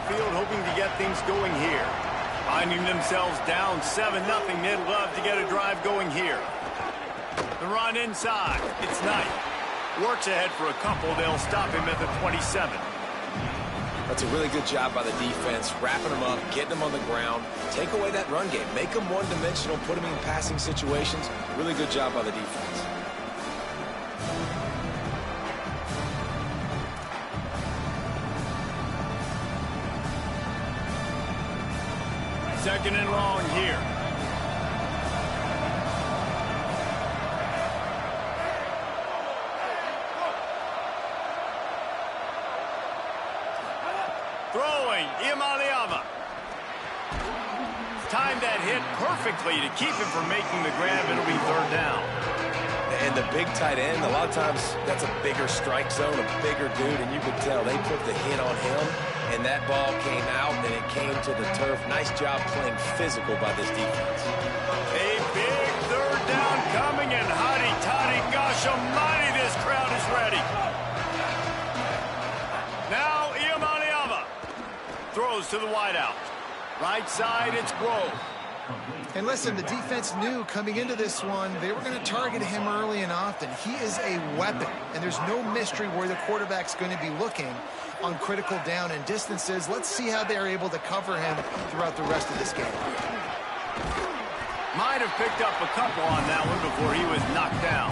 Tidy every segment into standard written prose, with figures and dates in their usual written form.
the field, hoping to get things going here. Finding themselves down 7-0, they'd love to get a drive going here. The run inside. It's Knight. Works ahead for a couple. They'll stop him at the 27. That's a really good job by the defense, wrapping them up, getting them on the ground, take away that run game, make them one-dimensional, put them in passing situations. Really good job by the defense. Second and long here. Throwing, Iamaleava. Timed that hit perfectly to keep him from making the grab. It'll be third down. And the big tight end, a lot of times that's a bigger strike zone, a bigger dude, and you could tell they put the hit on him, and that ball came out, and it came to the turf. Nice job playing physical by this defense. A big third down coming, and hotty-toddy, gosh almighty, this crowd is ready. Now Iamaleava throws to the wideout. Right side, it's Grove. And listen, the defense knew coming into this one, they were going to target him early and often. He is a weapon, and there's no mystery where the quarterback's going to be looking on critical down and distances. Let's see how they're able to cover him throughout the rest of this game. Might have picked up a couple on that one before he was knocked down.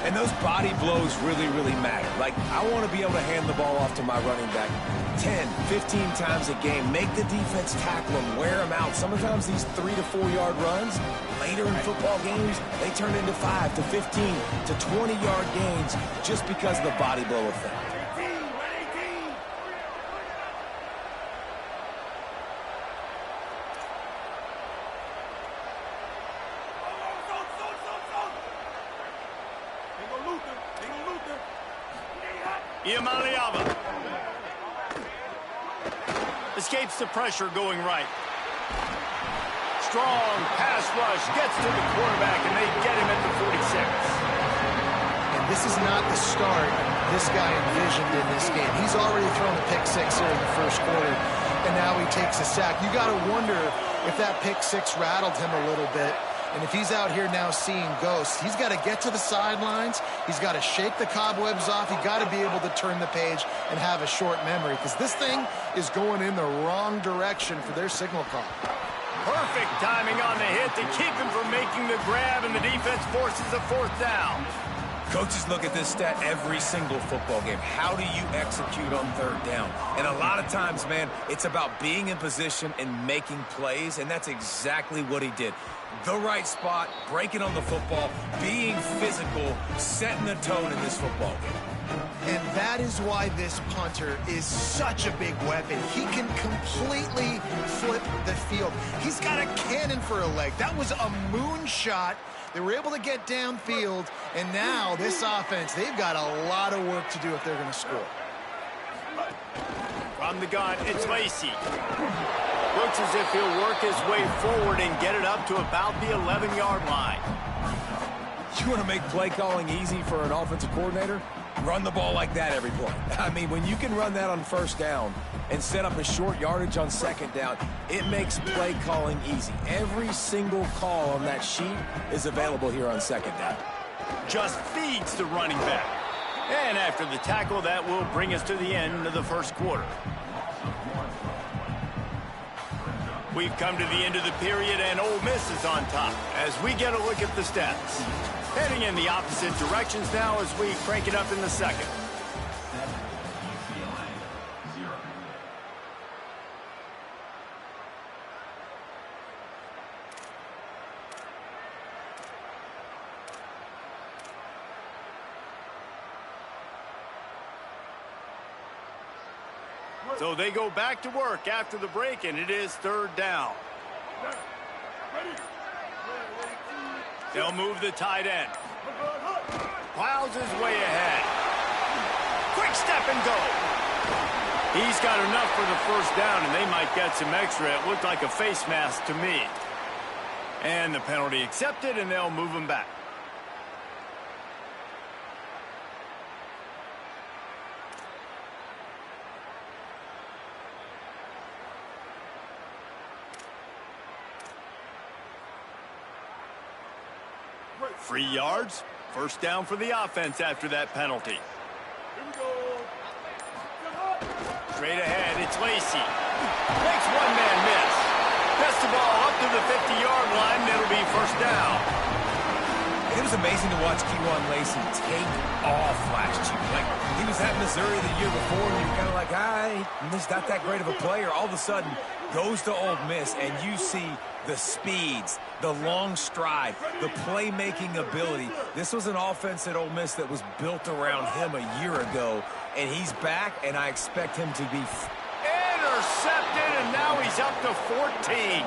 And those body blows really, really matter. Like, I want to be able to hand the ball off to my running back 10, 15 times a game. Make the defense tackle them, wear them out. Sometimes these 3 to 4 yard runs, later in football games, they turn into 5 to 15 to 20 yard gains just because of the body blow effect. Iamaleava escapes the pressure going right. Strong pass rush gets to the quarterback, and they get him at the 46. And this is not the start this guy envisioned in this game. He's already thrown a pick six here in the first quarter, and now he takes a sack. You got to wonder if that pick six rattled him a little bit. And if he's out here now seeing ghosts, he's got to get to the sidelines. He's got to shake the cobwebs off. He's got to be able to turn the page and have a short memory, because this thing is going in the wrong direction for their signal call. Perfect timing on the hit to keep him from making the grab, and the defense forces a fourth down. Coaches look at this stat every single football game. How do you execute on third down? And a lot of times, man, it's about being in position and making plays, and that's exactly what he did. The right spot, breaking on the football, being physical, setting the tone in this football game. And that is why this punter is such a big weapon. He can completely flip the field. He's got a cannon for a leg. That was a moonshot. They were able to get downfield, and now this offense, they've got a lot of work to do if they're going to score. From the gun, it's Lacy. Looks as if he'll work his way forward and get it up to about the 11-yard line. You want to make play calling easy for an offensive coordinator? Run the ball like that every play. I mean, when you can run that on first down and set up a short yardage on second down, it makes play calling easy. Every single call on that sheet is available here on second down. Just feeds the running back. And after the tackle, that will bring us to the end of the first quarter. We've come to the end of the period, and Ole Miss is on top as we get a look at the stats. Heading in the opposite directions now as we crank it up in the second. So they go back to work after the break, and it is third down. They'll move the tight end. Plows his way ahead. Quick step and go. He's got enough for the first down, and they might get some extra. It looked like a face mask to me. And the penalty accepted, and they'll move him back. 3 yards. First down for the offense after that penalty. Straight ahead, it's Lacy. Makes one man miss. Gets the ball up to the 50-yard line. It'll be first down. It was amazing to watch Kewan Lacy take off last year. Like, he was at Missouri the year before, and you're kind of like, he's not that great of a player. All of a sudden, goes to Ole Miss, and you see the speeds, the long stride, the playmaking ability. This was an offense at Ole Miss that was built around him a year ago, and he's back, and I expect him to be intercepted, and now he's up to 14.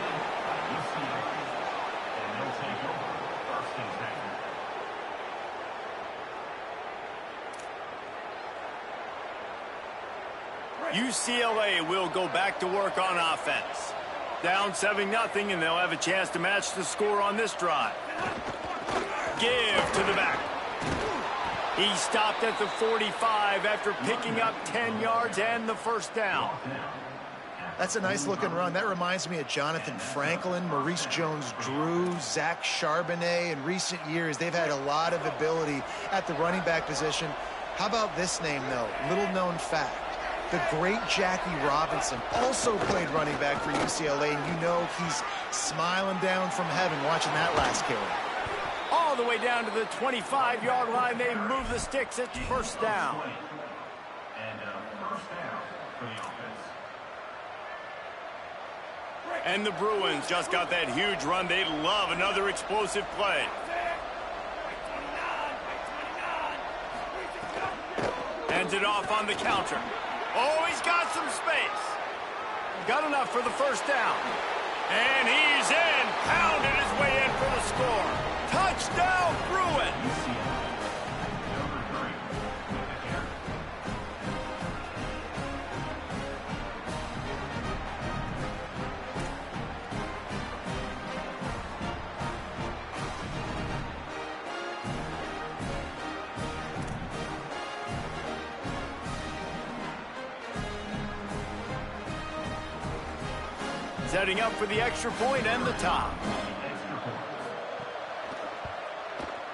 UCLA will go back to work on offense. Down 7-0, and they'll have a chance to match the score on this drive. Give to the back. He stopped at the 45 after picking up 10 yards and the first down. That's a nice-looking run. That reminds me of Jonathan Franklin, Maurice Jones-Drew, Zach Charbonnet. In recent years, they've had a lot of ability at the running back position. How about this name, though? Little-known fact. The great Jackie Robinson also played running back for UCLA, and you know he's smiling down from heaven watching that last carry. All the way down to the 25-yard line, they move the sticks at first down. And the Bruins just got that huge run. They'd love another explosive play. Hands it off on the counter. Oh, he's got some space. Got enough for the first down. And he's in. Pounded his way in for the score. Touchdown, Bruins. Setting up for the extra point and the top.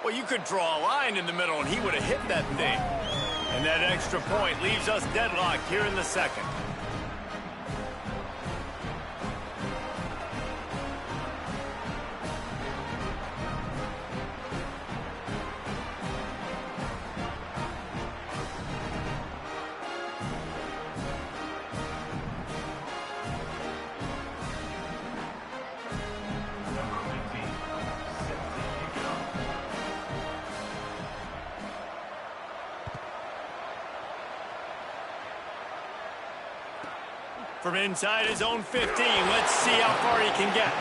Well, you could draw a line in the middle, and he would have hit that thing. And that extra point leaves us deadlocked here in the second. From inside his own 15, let's see how far he can get.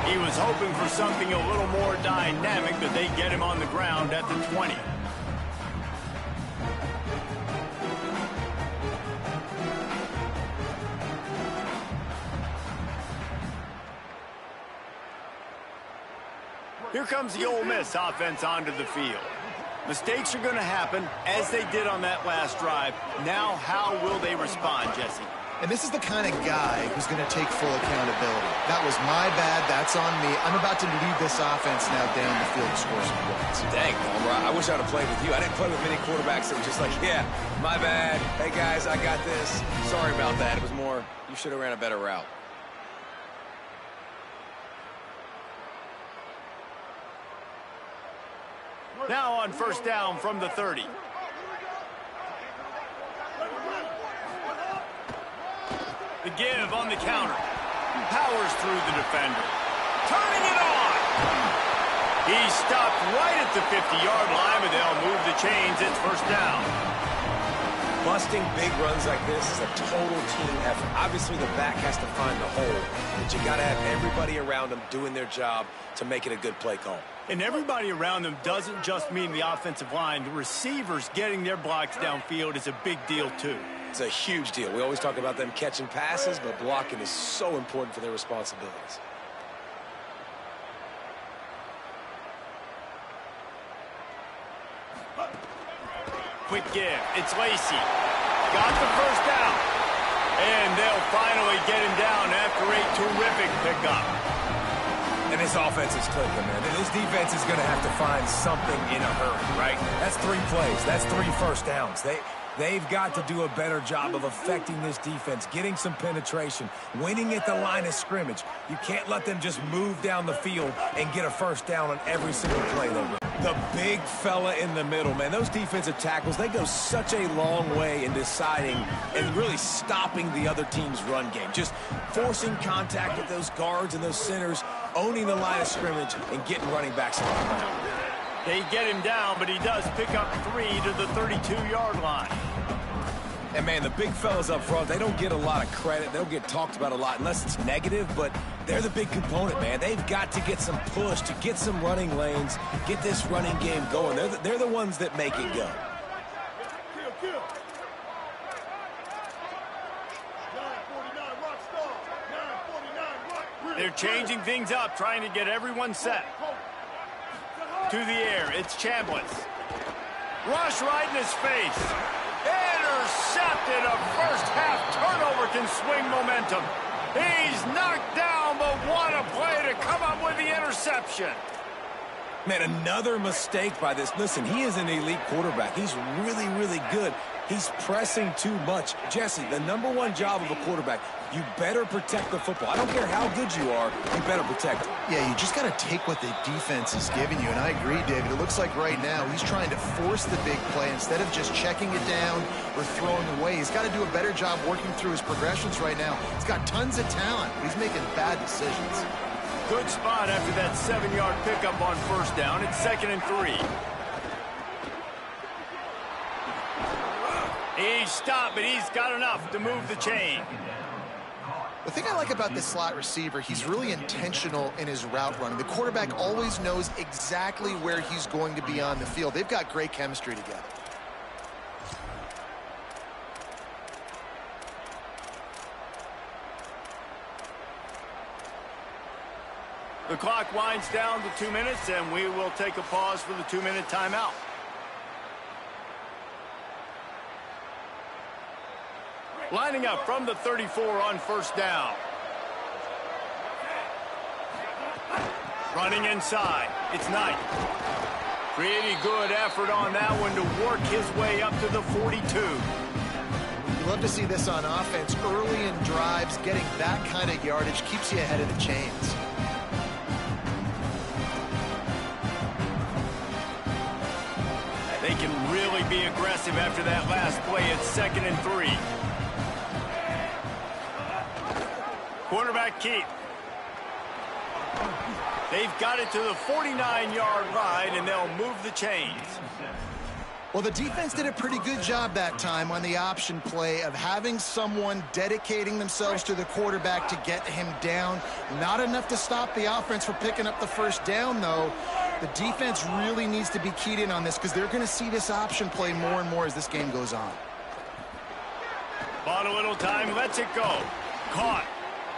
He was hoping for something a little more dynamic, but they get him on the ground at the 20. Here comes the Ole Miss offense onto the field. Mistakes are going to happen, as they did on that last drive. Now, how will they respond, Jesse? And this is the kind of guy who's going to take full accountability. That was my bad. That's on me. I'm about to lead this offense now down the field to score some points. Dang, Palmer, I wish I'd have played with you. I didn't play with many quarterbacks that were just like, yeah, my bad. Hey, guys, I got this. Sorry about that. It was more, you should have ran a better route. Now on first down from the 30. The give on the counter. Powers through the defender. Turning it on. He stopped right at the 50-yard line, but they'll move the chains. It's first down. Busting big runs like this is a total team effort. Obviously, the back has to find the hole, but you got to have everybody around them doing their job to make it a good play call. And everybody around them doesn't just mean the offensive line. The receivers getting their blocks downfield is a big deal, too. It's a huge deal. We always talk about them catching passes, but blocking is so important for their responsibilities. Quick give. It's Lacy. Got the first down. And they'll finally get him down after a terrific pickup. And this offense is clicking, man. This defense is going to have to find something in a hurry, right? That's 3 plays. That's 3 first downs. They've got to do a better job of affecting this defense, getting some penetration, winning at the line of scrimmage. You can't let them just move down the field and get a first down on every single play they run. The big fella in the middle, man. Those defensive tackles, they go such a long way in deciding and really stopping the other team's run game. Just forcing contact with those guards and those centers, owning the line of scrimmage, and getting running backs on the ground. They get him down, but he does pick up 3 to the 32-yard line. And, man, the big fellas up front, they don't get a lot of credit. They don't get talked about a lot unless it's negative, but they're the big component, man. They've got to get some push, to get some running lanes, get this running game going. They're the ones that make it go. They're changing things up, trying to get everyone set. To the air, it's Chambliss. Rush right in his face. Intercepted. A first-half turnover can swing momentum. He's knocked down, but what a play to come up with the interception. Man, another mistake by this. Listen, he is an elite quarterback. He's really, really good. He's pressing too much. Jesse, the #1 job of a quarterback, you better protect the football. I don't care how good you are, you better protect it. Yeah, you just got to take what the defense is giving you, and I agree, David. It looks like right now he's trying to force the big play instead of just checking it down or throwing away. He's got to do a better job working through his progressions right now. He's got tons of talent, but he's making bad decisions. Good spot after that 7-yard pickup on first down. It's 2nd and 3. He's stopped, but he's got enough to move the chain. The thing I like about this slot receiver, he's really intentional in his route running. The quarterback always knows exactly where he's going to be on the field. They've got great chemistry together. The clock winds down to 2 minutes, and we will take a pause for the 2-minute timeout. Lining up from the 34 on first down. Running inside. It's Knight. Pretty good effort on that one to work his way up to the 42. You love to see this on offense. Early in drives, getting that kind of yardage keeps you ahead of the chains. They can really be aggressive after that last play. It's 2nd and 3. Quarterback keep. They've got it to the 49-yard line, and they'll move the chains. Well, the defense did a pretty good job that time on the option play of having someone dedicating themselves to the quarterback to get him down. Not enough to stop the offense from picking up the first down, though. The defense really needs to be keyed in on this because they're going to see this option play more and more as this game goes on. Bought a little time, lets it go. Caught.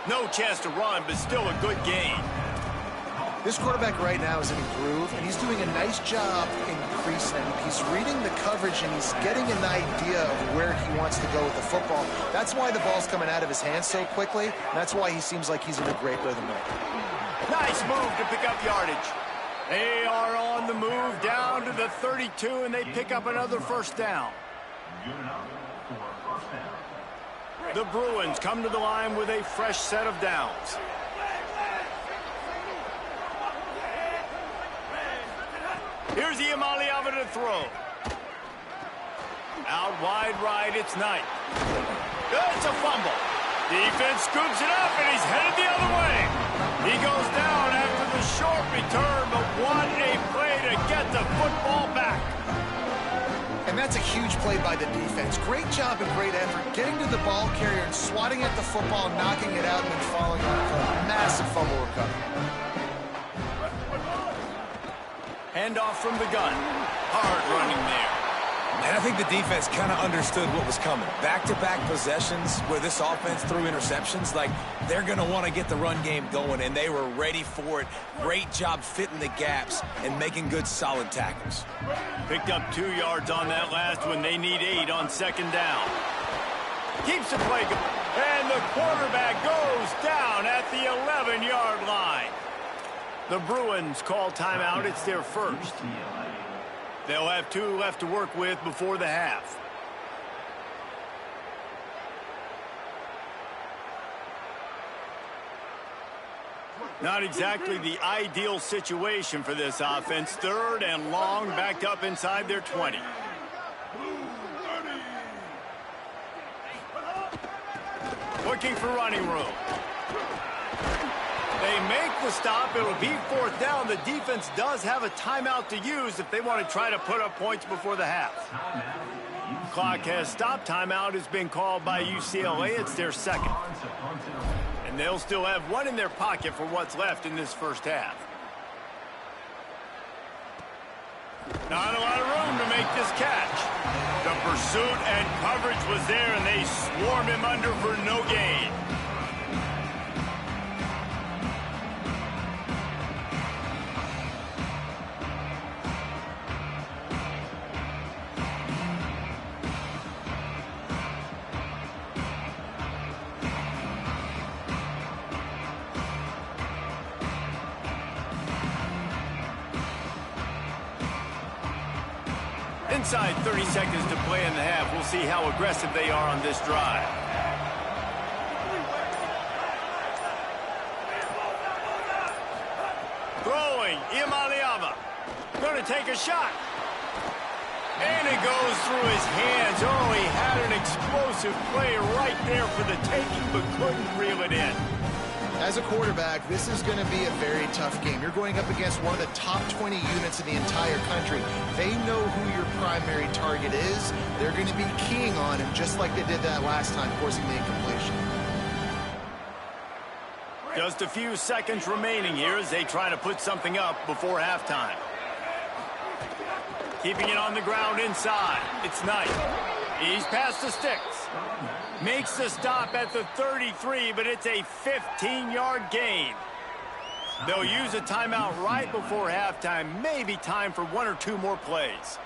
No chance to run, but still a good gain. This quarterback right now is in a groove, and he's doing a nice job increasing it. He's reading the coverage, and he's getting an idea of where he wants to go with the football. That's why the ball's coming out of his hands so quickly, and that's why he seems like he's in a great rhythm right now. Nice move to pick up yardage. They are on the move down to the 32, and they pick up another first down. The Bruins come to the line with a fresh set of downs. Here's Iamaleava to throw. Out wide right, it's Knight. It's a fumble. Defense scoops it up, and he's headed the other way. He goes down after the short return, but what a play to get the football back. And that's a huge play by the defense. Great job and great effort getting to the ball carrier and swatting at the football, knocking it out, and then following up for a massive fumble recovery. Handoff from the gun. Hard running there. And I think the defense kind of understood what was coming. Back-to-back possessions where this offense threw interceptions, like they're going to want to get the run game going, and they were ready for it. Great job fitting the gaps and making good, solid tackles. Picked up 2 yards on that last one. They need 8 on second down. Keeps the play going, and the quarterback goes down at the 11-yard line. The Bruins call timeout. It's their first. They'll have 2 left to work with before the half. Not exactly the ideal situation for this offense. 3rd and long, backed up inside their 20. Looking for running room. They make the stop. It'll be 4th down. The defense does have a timeout to use if they want to try to put up points before the half. Clock has stopped. Timeout has been called by UCLA. It's their 2nd. And they'll still have 1 in their pocket for what's left in this first half. Not a lot of room to make this catch. The pursuit and coverage was there, and they swarm him under for no gain. Inside 30 seconds to play in the half. We'll see how aggressive they are on this drive. Throwing, Iamaleava. Going to take a shot. And it goes through his hands. Oh, he had an explosive play right there for the taking, but couldn't reel it in. As a quarterback, this is going to be a very tough game. You're going up against one of the top 20 units in the entire country. They know who your primary target is. They're going to be keying on him just like they did that last time, forcing the incompletion. Just a few seconds remaining here as they try to put something up before halftime. Keeping it on the ground inside. It's Knight. He's past the sticks. Makes the stop at the 33, but it's a 15-yard gain. They'll use a timeout right before halftime. Maybe time for 1 or 2 more plays.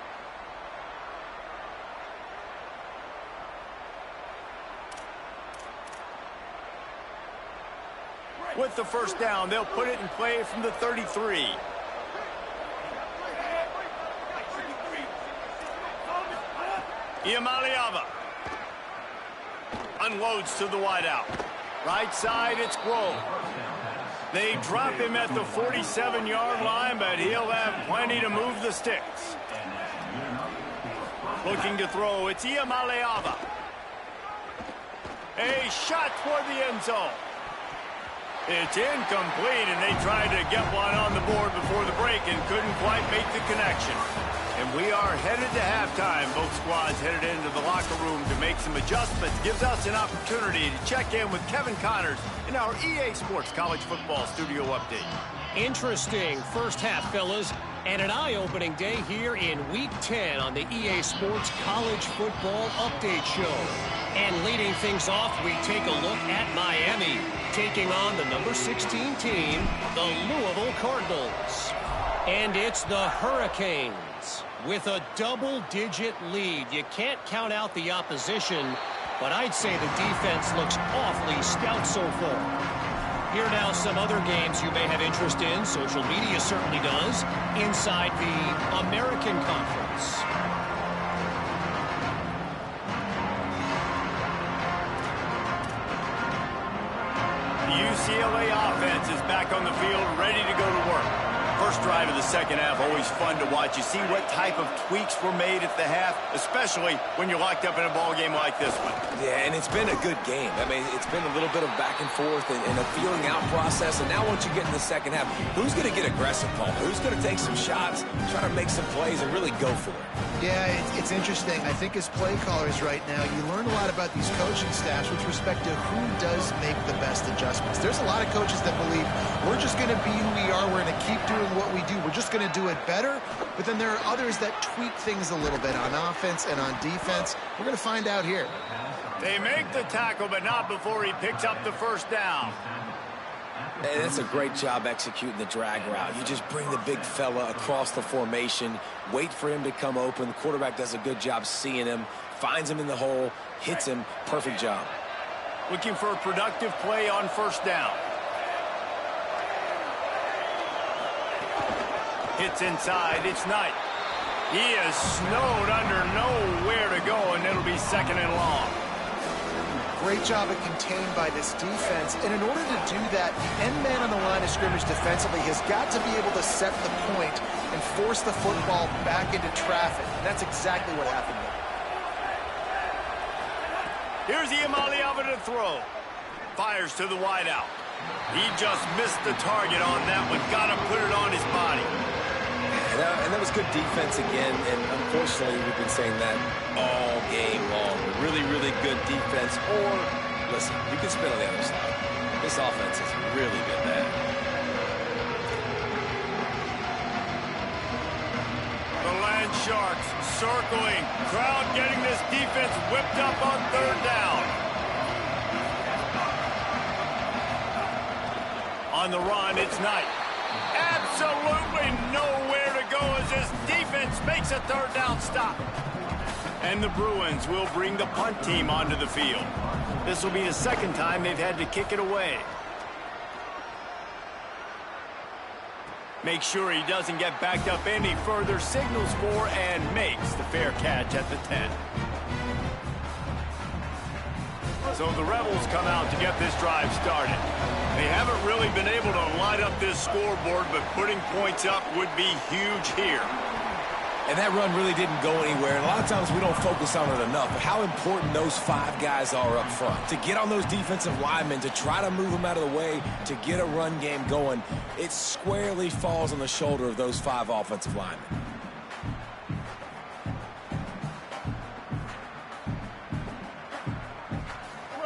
With the first down, they'll put it in play from the 33. Iamaleava unloads to the wideout. Right side, it's Grove. They drop him at the 47-yard line, but he'll have plenty to move the sticks. Looking to throw, it's Iamaleava. A shot toward the end zone. It's incomplete, and they tried to get one on the board before the break and couldn't quite make the connection. And we are headed to halftime. Both squads headed into the locker room to make some adjustments. Gives us an opportunity to check in with Kevin Connors in our EA Sports College Football Studio Update. Interesting first half, fellas, and an eye-opening day here in Week 10 on the EA Sports College Football Update Show. And leading things off, we take a look at Miami, taking on the number 16 team, the Louisville Cardinals. And it's the Hurricanes with a double-digit lead. You can't count out the opposition, but I'd say the defense looks awfully stout so far. Here now some other games you may have interest in. Social media certainly does. Inside the American Conference. The UCLA offense is back on the field, ready to go to work. First drive of the second half, always fun to watch. You see what type of tweaks were made at the half, especially when you're locked up in a ball game like this one. Yeah, and it's been a good game. I mean, it's been a little bit of back and forth and a feeling out process. And now once you get in the second half, who's going to get aggressive, Paul? Who's going to take some shots, try to make some plays, and really go for it? Yeah, it's interesting. I think as play callers right now, you learn a lot about these coaching staffs with respect to who does make the best adjustments. There's a lot of coaches that believe we're just going to be who we are. We're going to keep doing what we do. We're just going to do it better. But then there are others that tweak things a little bit on offense and on defense. We're going to find out here. They make the tackle, but not before he picks up the first down. And that's a great job executing the drag route. You just bring the big fella across the formation, wait for him to come open. The quarterback does a good job seeing him, finds him in the hole, hits him. Perfect job. Looking for a productive play on first down. Hits inside. It's Knight. He is snowed under, nowhere to go, and it'll be second and long. Great job of contained by this defense. And in order to do that, the end man on the line of scrimmage defensively has got to be able to set the point and force the football back into traffic. And that's exactly what happened there. Here's Iamaleava to throw. Fires to the wideout. He just missed the target on that one. Got to put it on his body. And that was good defense again, and unfortunately, we've been saying that all game long. Really, really good defense, or, listen, you can spin on the other side. This offense has really been bad. The Land Sharks circling. Crowd getting this defense whipped up on third down. On the run, it's Knight. Absolutely nowhere to go as this defense makes a third down stop. And the Bruins will bring the punt team onto the field. This will be the second time they've had to kick it away. Make sure he doesn't get backed up any further, signals for and makes the fair catch at the 10. So the Rebels come out to get this drive started. They haven't really been able to light up this scoreboard, but putting points up would be huge here. And that run really didn't go anywhere. And a lot of times we don't focus on it enough. But how important those 5 guys are up front. To get on those defensive linemen, to try to move them out of the way, to get a run game going, it squarely falls on the shoulder of those 5 offensive linemen.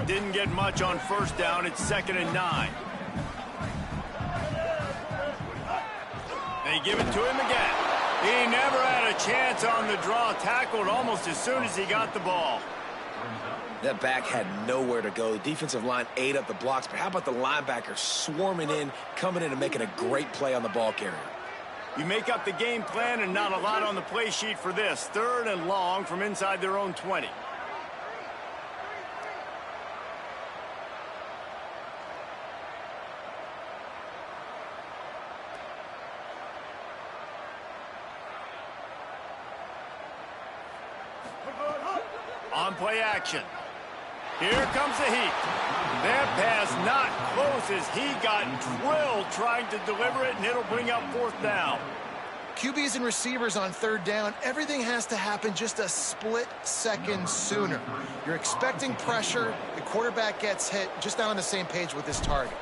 Didn't get much on first down. It's 2nd and 9. They give it to him again. He never had a chance on the draw. Tackled almost as soon as he got the ball. That back had nowhere to go. The defensive line ate up the blocks, but how about the linebacker swarming in, coming in and making a great play on the ball carrier? You make up the game plan and not a lot on the play sheet for this. 3rd and long from inside their own 20. On play action. Here comes the heat. That pass not close as he got drilled trying to deliver it, and it'll bring up 4th down. QBs and receivers on 3rd down, everything has to happen just a split second sooner. You're expecting pressure, the quarterback gets hit, just not on the same page with his target.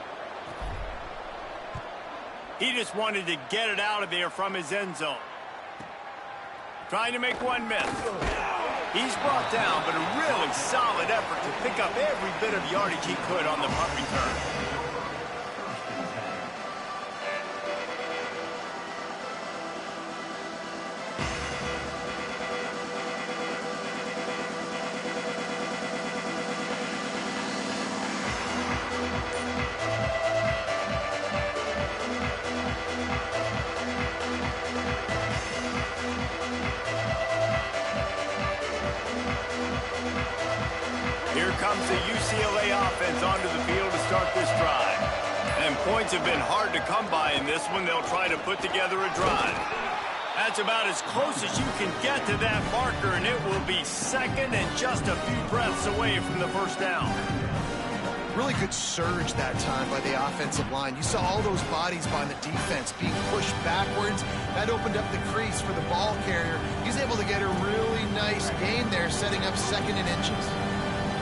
He just wanted to get it out of there from his end zone. Trying to make one miss. He's brought down, but a really solid effort to pick up every bit of yardage he could on the punt return. Here comes the UCLA offense onto the field to start this drive. And points have been hard to come by in this one. They'll try to put together a drive. That's about as close as you can get to that marker, and it will be 2nd and just a few breaths away from the 1st down. Really good surge that time by the offensive line. You saw all those bodies by the defense being pushed backwards. That opened up the crease for the ball carrier. He's able to get a really nice gain there, setting up 2nd and inches.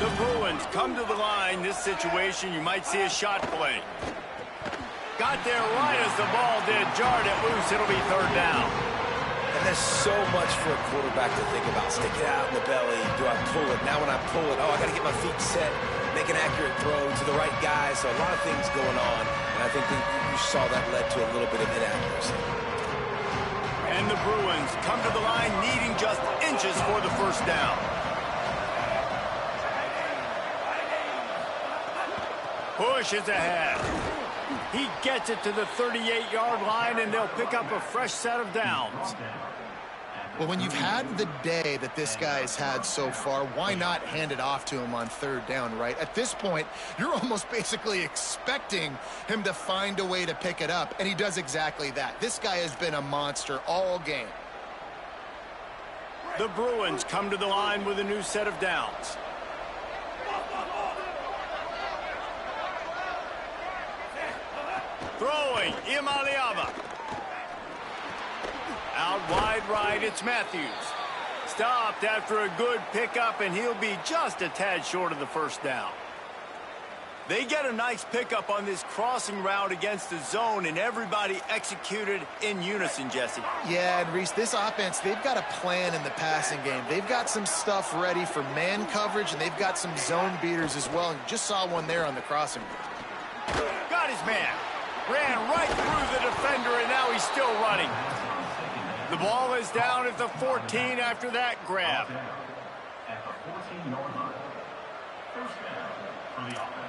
The Bruins come to the line. This situation, you might see a shot play. Got there right as the ball did. Jarred it loose. It'll be 3rd down. And there's so much for a quarterback to think about. Stick it out in the belly. Do I pull it? Now when I pull it, I got to get my feet set. Make an accurate throw to the right guy. So a lot of things going on. And I think that you saw that led to a little bit of inaccuracy. And the Bruins come to the line needing just inches for the 1st down. Pushes ahead. He gets it to the 38-yard line, and they'll pick up a fresh set of downs. Well, when you've had the day that this guy has had so far, why not hand it off to him on third down, right? At this point, you're almost basically expecting him to find a way to pick it up, and he does exactly that. This guy has been a monster all game. The Bruins come to the line with a new set of downs. Throwing, Imaliava. Out wide right, it's Matthews. Stopped after a good pickup, and he'll be just a tad short of the first down. They get a nice pickup on this crossing route against the zone, and everybody executed in unison, Jesse. Yeah, and Reese, this offense, they've got a plan in the passing game. They've got some stuff ready for man coverage, and they've got some zone beaters as well. And you just saw one there on the crossing route. Got his man. Ran right through the defender, and now he's still running. The ball is down at the 14 after that grab. At the 14-yard line. First down for the offense.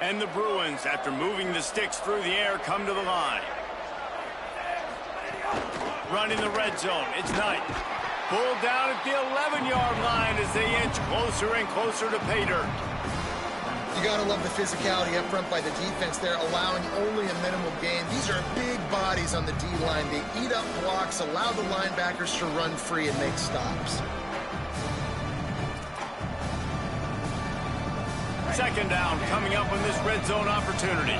And the Bruins, after moving the sticks through the air, come to the line. Running the red zone, it's Knight. Pulled down at the 11-yard line as they inch closer and closer to pay dirt. You got to love the physicality up front by the defense there, allowing only a minimal gain. These are big bodies on the D-line. They eat up blocks, allow the linebackers to run free and make stops. Second down coming up on this red zone opportunity.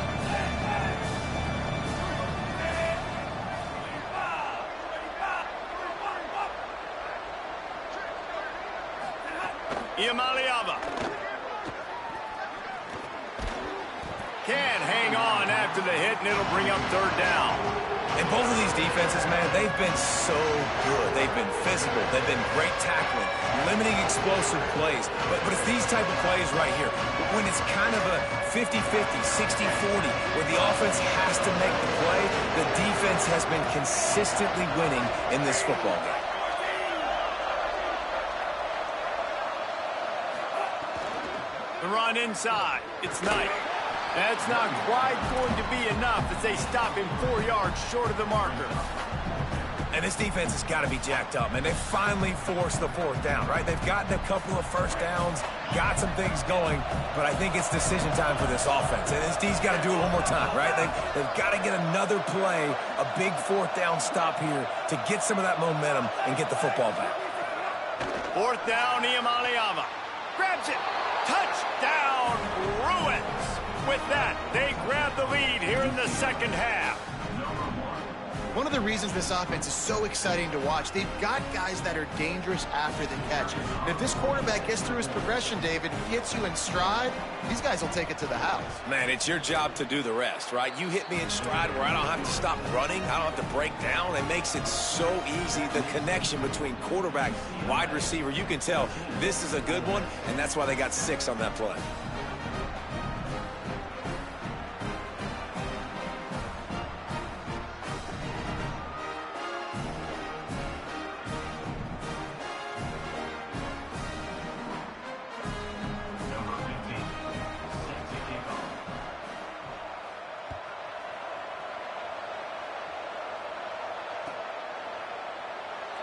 Imaliava. Can't hang on after the hit, and it'll bring up third down. And both of these defenses, man, they've been so good. They've been physical. They've been great tackling, limiting explosive plays. But it's these type of plays right here, when it's kind of a 50-50, 60-40, where the offense has to make the play, the defense has been consistently winning in this football game. The run inside. It's Knight. That's not quite going to be enough as they stop him 4 yards short of the marker. And this defense has got to be jacked up, man. They finally forced the fourth down, right? They've gotten a couple of first downs, got some things going, but I think it's decision time for this offense. And this D's got to do it one more time, right? They've got to get another play, a big fourth down stop here to get some of that momentum and get the football back. Fourth down, Imaliava. Grabs it. Touchdown, Bruins. With that, they grab the lead here in the second half. One of the reasons this offense is so exciting to watch, they've got guys that are dangerous after the catch. And if this quarterback gets through his progression, David, hits you in stride, these guys will take it to the house. Man, it's your job to do the rest, right? You hit me in stride where I don't have to stop running, I don't have to break down. It makes it so easy, the connection between quarterback, wide receiver. You can tell this is a good one, and that's why they got 6 on that play.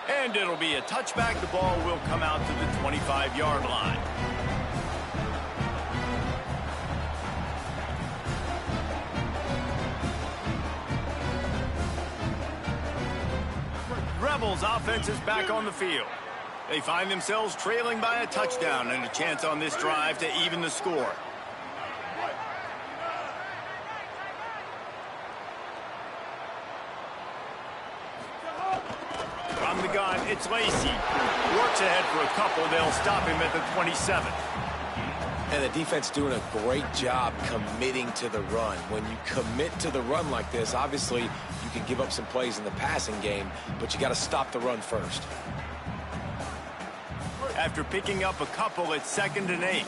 And it'll be a touchback. The ball will come out to the 25-yard line. Rebels offense is back on the field. They find themselves trailing by a touchdown and a chance on this drive to even the score. From the gun, it's Lacy. Works ahead for a couple. They'll stop him at the 27. And the defense doing a great job committing to the run. When you commit to the run like this, obviously you can give up some plays in the passing game, but you got to stop the run first. After picking up a couple, it's 2nd and 8.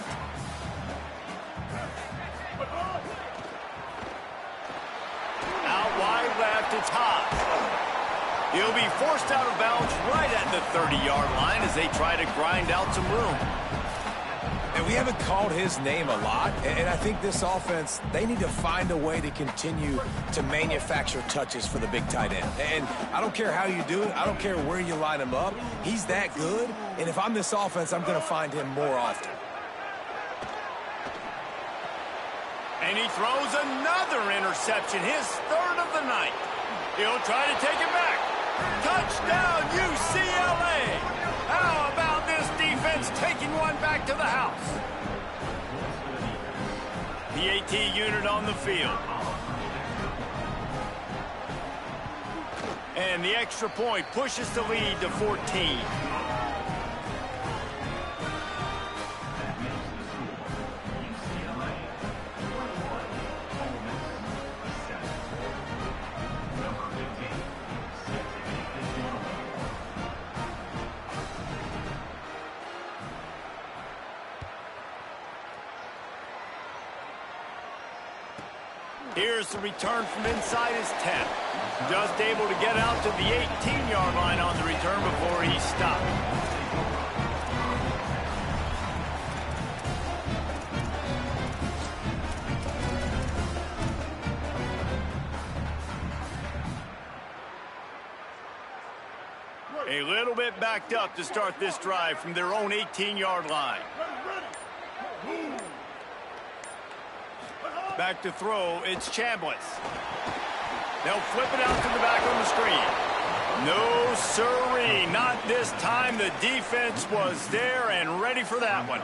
Out wide left, it's Haas. He'll be forced out of bounds right at the 30-yard line as they try to grind out some room. And we haven't called his name a lot, and I think this offense, they need to find a way to continue to manufacture touches for the big tight end. And I don't care how you do it. I don't care where you line him up. He's that good, and if I'm this offense, I'm going to find him more often. And he throws another interception, his third of the night. He'll try to take it back. Touchdown, UCLA! How about this defense taking one back to the house? The AT unit on the field. And the extra point pushes the lead to 14. Here's the return from inside his 10. Just able to get out to the 18-yard line on the return before he stopped. A little bit backed up to start this drive from their own 18-yard line. Back to throw, it's Chambliss. They'll flip it out to the back on the screen. No siree, not this time. The defense was there and ready for that one.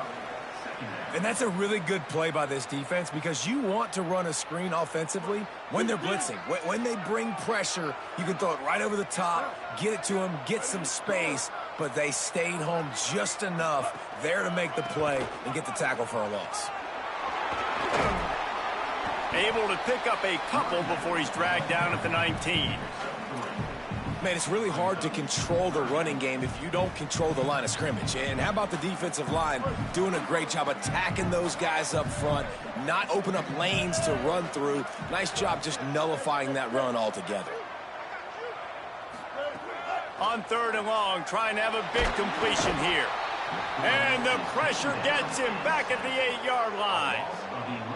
And that's a really good play by this defense because you want to run a screen offensively when they're blitzing. When they bring pressure, you can throw it right over the top, get it to them, get some space, but they stayed home just enough there to make the play and get the tackle for a loss. Able to pick up a couple before he's dragged down at the 19. Man, it's really hard to control the running game if you don't control the line of scrimmage. And how about the defensive line doing a great job attacking those guys up front, not open up lanes to run through. Nice job just nullifying that run altogether. On 3rd and long, trying to have a big completion here. And the pressure gets him back at the 8-yard line.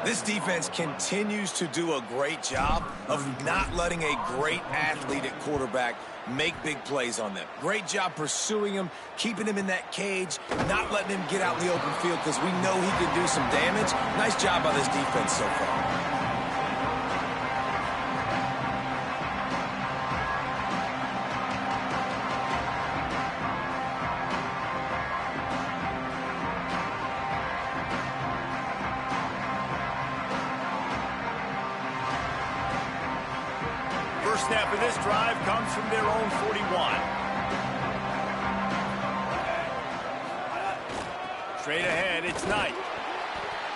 This defense continues to do a great job of not letting a great athlete at quarterback make big plays on them. Great job pursuing him, keeping him in that cage, not letting him get out in the open field because we know he can do some damage. Nice job by this defense so far. First snap of this drive comes from their own 41. Straight ahead, it's Knight.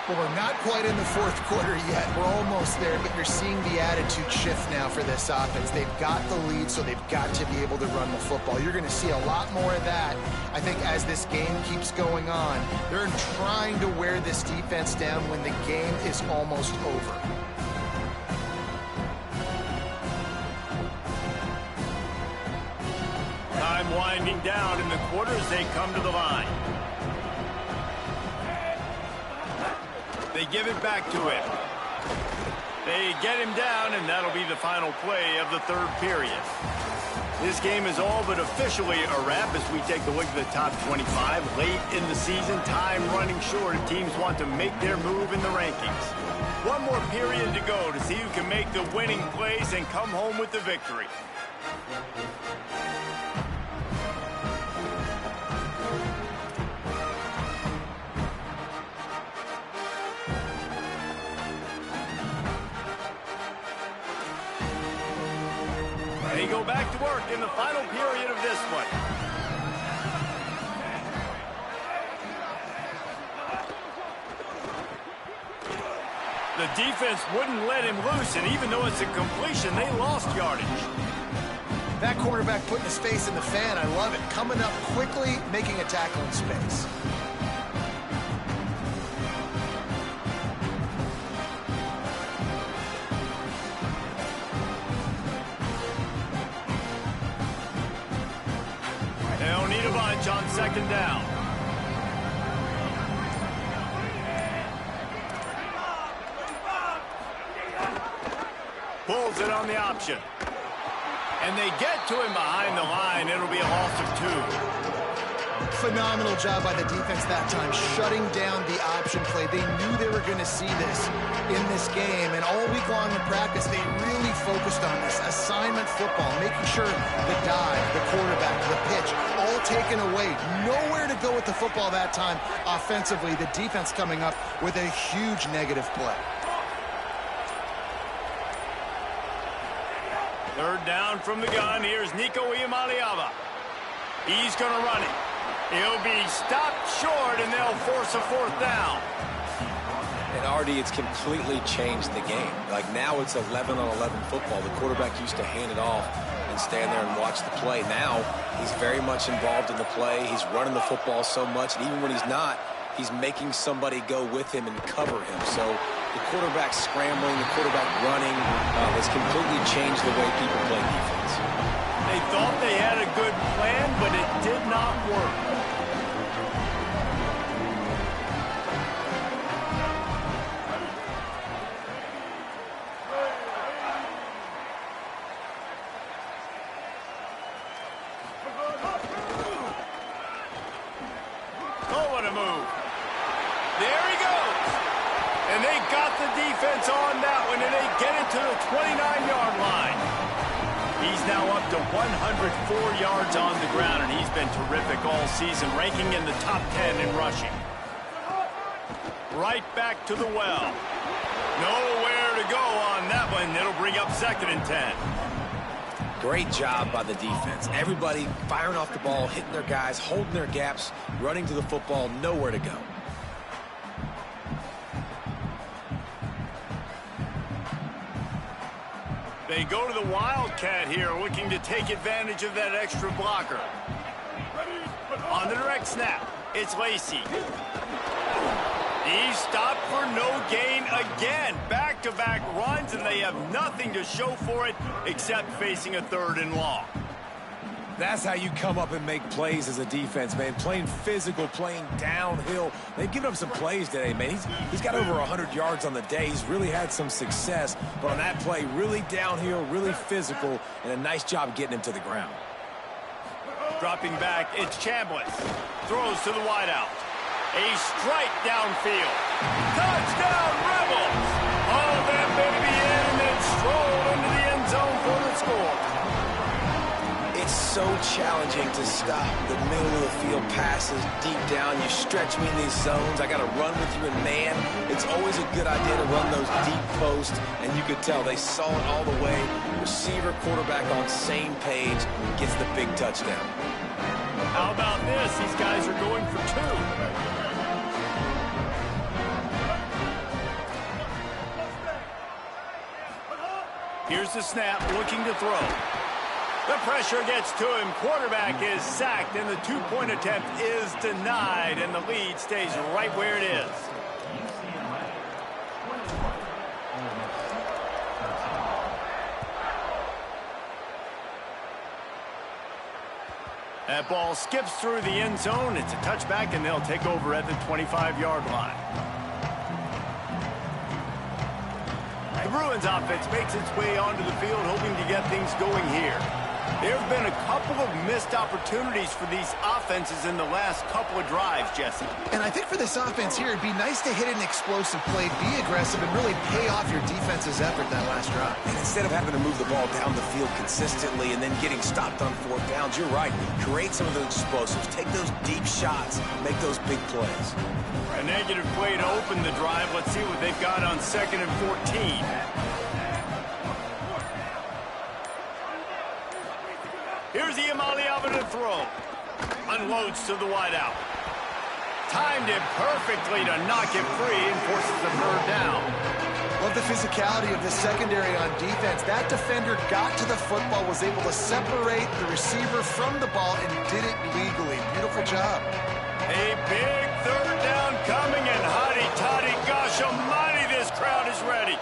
Well, we're not quite in the fourth quarter yet. We're almost there, but you're seeing the attitude shift now for this offense. They've got the lead, so they've got to be able to run the football. You're going to see a lot more of that, I think, as this game keeps going on. They're trying to wear this defense down when the game is almost over. Time winding down in the quarter as they come to the line. They give it back to him. They get him down, and that'll be the final play of the 3rd period. This game is all but officially a wrap as we take a look at the top 25. Late in the season, time running short, and teams want to make their move in the rankings. One more period to go to see who can make the winning plays and come home with the victory. They go back to work in the final period of this one. The defense wouldn't let him loose, and even though it's a completion, they lost yardage. That quarterback putting his face in the fan, I love it. Coming up quickly, making a tackle in space. They'll need a bunch on 2nd down. on the option. And they get to him behind the line. It'll be a loss of 2. Phenomenal job by the defense that time, shutting down the option play. They knew they were going to see this in this game, and all week long in practice, they really focused on this assignment football, making sure the dive, the quarterback, the pitch, all taken away. Nowhere to go with the football that time offensively. The defense coming up with a huge negative play. Third down from the gun. Here's Nico Iamaleava. He's going to run it. He'll be stopped short, and they'll force a 4th down. And Artie, it's completely changed the game. Like now it's 11-on-11 football. The quarterback used to hand it off and stand there and watch the play. Now he's very much involved in the play. He's running the football so much, and even when he's not, he's making somebody go with him and cover him. So the quarterback scrambling, the quarterback running has completely changed the way people play defense. They thought they had a good plan, but it did not work. Oh, what a move. There he goes. And they got the defense on that one, and they get it to the 29-yard line. He's now up to 104 yards on the ground, and he's been terrific all season, ranking in the top 10 in rushing. Right back to the well. Nowhere to go on that one. It'll bring up 2nd and 10. Great job by the defense. Everybody firing off the ball, hitting their guys, holding their gaps, running to the football, nowhere to go. They go to the Wildcat here, looking to take advantage of that extra blocker. On the direct snap, it's Lacy. He's stopped for no gain again. Back-to-back runs, and they have nothing to show for it except facing a 3rd and long. That's how you come up and make plays as a defense, man. Playing physical, playing downhill. They've given up some plays today, man. He's got over 100 yards on the day. He's really had some success. But on that play, really downhill, really physical, and a nice job getting him to the ground. Dropping back, it's Chambliss. Throws to the wideout. A strike downfield. Touchdown, Rebels! All that baby in and then stroll into the end zone for the score. It's so challenging to stop the middle of the field passes deep down. You stretch me in these zones. I got to run with you in man. It's always a good idea to run those deep posts, and you could tell they saw it all the way. Receiver, quarterback on same page, gets the big touchdown. How about this? These guys are going for 2. Here's the snap, looking to throw. The pressure gets to him. Quarterback is sacked, and the 2-point attempt is denied, and the lead stays right where it is. That ball skips through the end zone. It's a touchback, and they'll take over at the 25-yard line. The Bruins offense makes its way onto the field, hoping to get things going here. There have been a couple of missed opportunities for these offenses in the last couple of drives, Jesse. And I think for this offense here, it'd be nice to hit an explosive play, be aggressive, and really pay off your defense's effort that last drive. And instead of having to move the ball down the field consistently and then getting stopped on 4th downs, you're right. Create some of those explosives. Take those deep shots. Make those big plays. A negative play to open the drive. Let's see what they've got on 2nd and 14. Here's Iamaleava to throw. Unloads to the wideout. Timed it perfectly to knock it free and forces the 3rd down. Love the physicality of the secondary on defense. That defender got to the football, was able to separate the receiver from the ball, and did it legally. Beautiful job. A big 3rd down coming, and hotty-toddy, gosh almighty, this crowd is ready.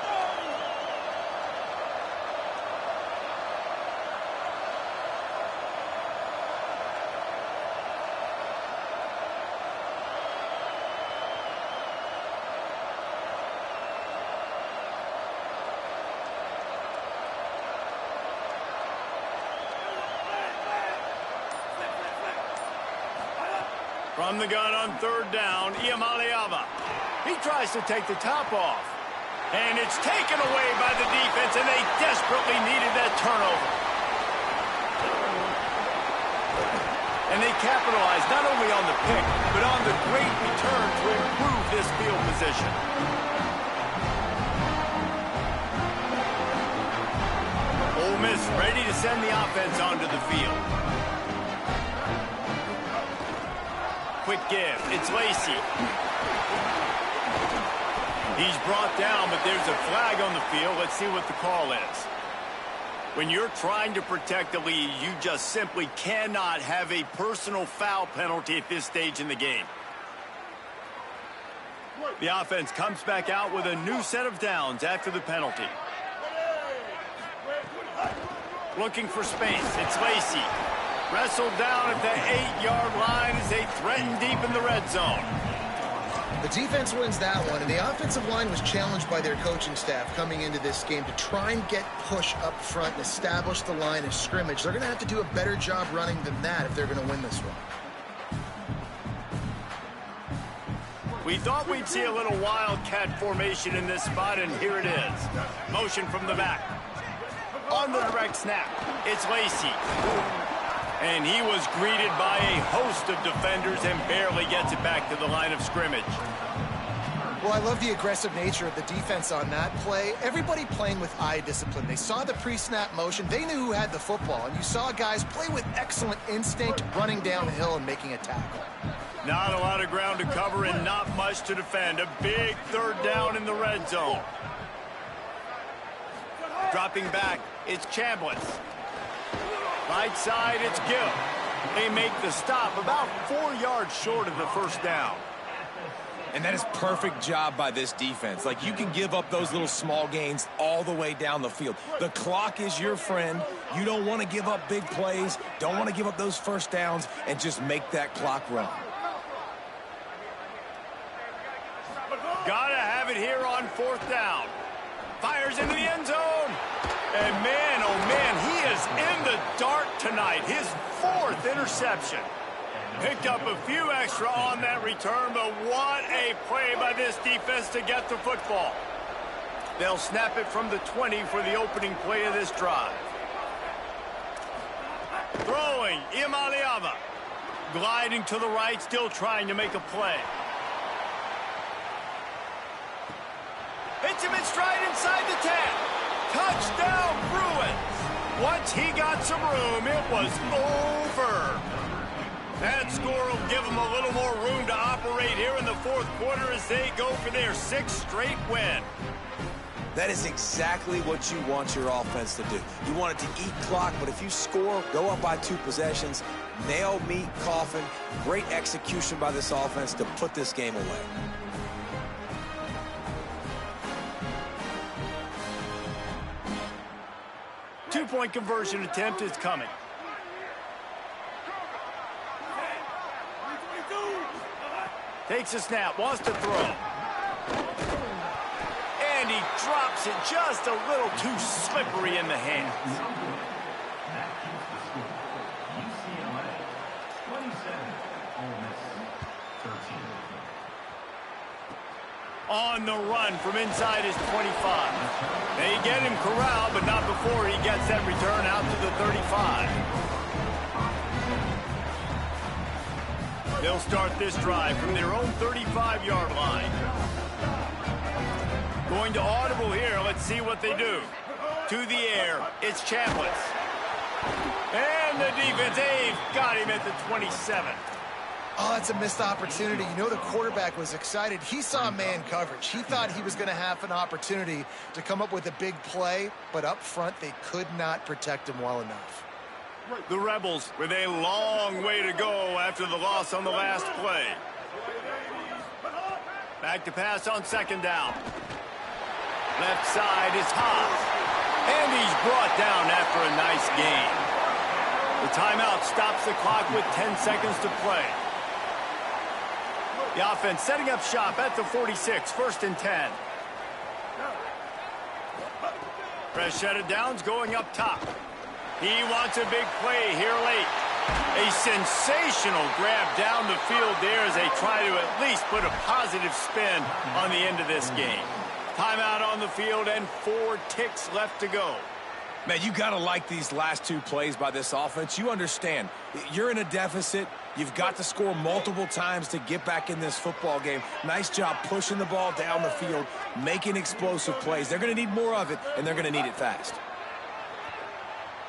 From the gun on third down, Iamaleava. He tries to take the top off. And it's taken away by the defense, and they desperately needed that turnover. And they capitalized not only on the pick, but on the great return to improve this field position. Ole Miss ready to send the offense onto the field. Quick give. It's Lacey. He's brought down, but there's a flag on the field. Let's see what the call is. When you're trying to protect the lead, you just simply cannot have a personal foul penalty at this stage in the game. The offense comes back out with a new set of downs after the penalty. Looking for space. It's Lacey. Wrestled down at the 8-yard line as they threaten deep in the red zone. The defense wins that one, and the offensive line was challenged by their coaching staff coming into this game to try and get push up front and establish the line of scrimmage. They're going to have to do a better job running than that if they're going to win this one. We thought we'd see a little wildcat formation in this spot, and here it is. Motion from the back. On the direct snap, it's Lacey. And he was greeted by a host of defenders and barely gets it back to the line of scrimmage. Well, I love the aggressive nature of the defense on that play. Everybody playing with eye discipline. They saw the pre-snap motion. They knew who had the football. And you saw guys play with excellent instinct, running downhill and making a tackle. Not a lot of ground to cover and not much to defend. A big third down in the red zone. Dropping back, it's Chambliss. Right side, it's Gill. They make the stop about 4 yards short of the first down. And that is perfect job by this defense. Like, you can give up those little small gains all the way down the field. The clock is your friend. You don't want to give up big plays. Don't want to give up those first downs and just make that clock run. Gotta have it here on fourth down. Fires into the end zone. And man, oh man, he is in the dark tonight. His 4th interception. Picked up a few extra on that return, but what a play by this defense to get the football. They'll snap it from the 20 for the opening play of this drive. Throwing, Iamaleava. Gliding to the right, still trying to make a play. Hits him in stride inside the 10. Touchdown, Bruins. Once he got some room, it was over. That score will give them a little more room to operate here in the fourth quarter as they go for their 6th straight win. That is exactly what you want your offense to do. You want it to eat clock, but if you score, go up by 2 possessions, nail, meet, coffin. Great execution by this offense to put this game away. Two-point conversion attempt is coming. Takes a snap, wants to throw. And he drops it just a little too slippery in the hands. UCLA 27, Ole Miss 13. On the run from inside his 25. They get him corralled, but not before he gets that return out to the 35. They'll start this drive from their own 35-yard line. Going to audible here. Let's see what they do. To the air, it's Chambliss. And the defense, they've got him at the 27. Oh, that's a missed opportunity. You know, the quarterback was excited. He saw man coverage. He thought he was going to have an opportunity to come up with a big play, but up front, they could not protect him well enough. The Rebels with a long way to go after the loss on the last play. Back to pass on second down. Left side is Haas. And he's brought down after a nice gain. The timeout stops the clock with 10 seconds to play. The offense setting up shop at the 46, 1st and 10. Freshetta Downs going up top. He wants a big play here late. A sensational grab down the field there as they try to at least put a positive spin on the end of this game. Timeout on the field and 4 ticks left to go. Man, you got to like these last 2 plays by this offense. You understand, you're in a deficit. You've got to score multiple times to get back in this football game. Nice job pushing the ball down the field, making explosive plays. They're going to need more of it, and they're going to need it fast.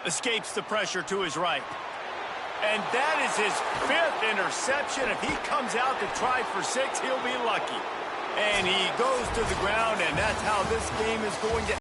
Escapes the pressure to his right. And that is his 5th interception. If he comes out to try for 6, he'll be lucky. And he goes to the ground, and that's how this game is going to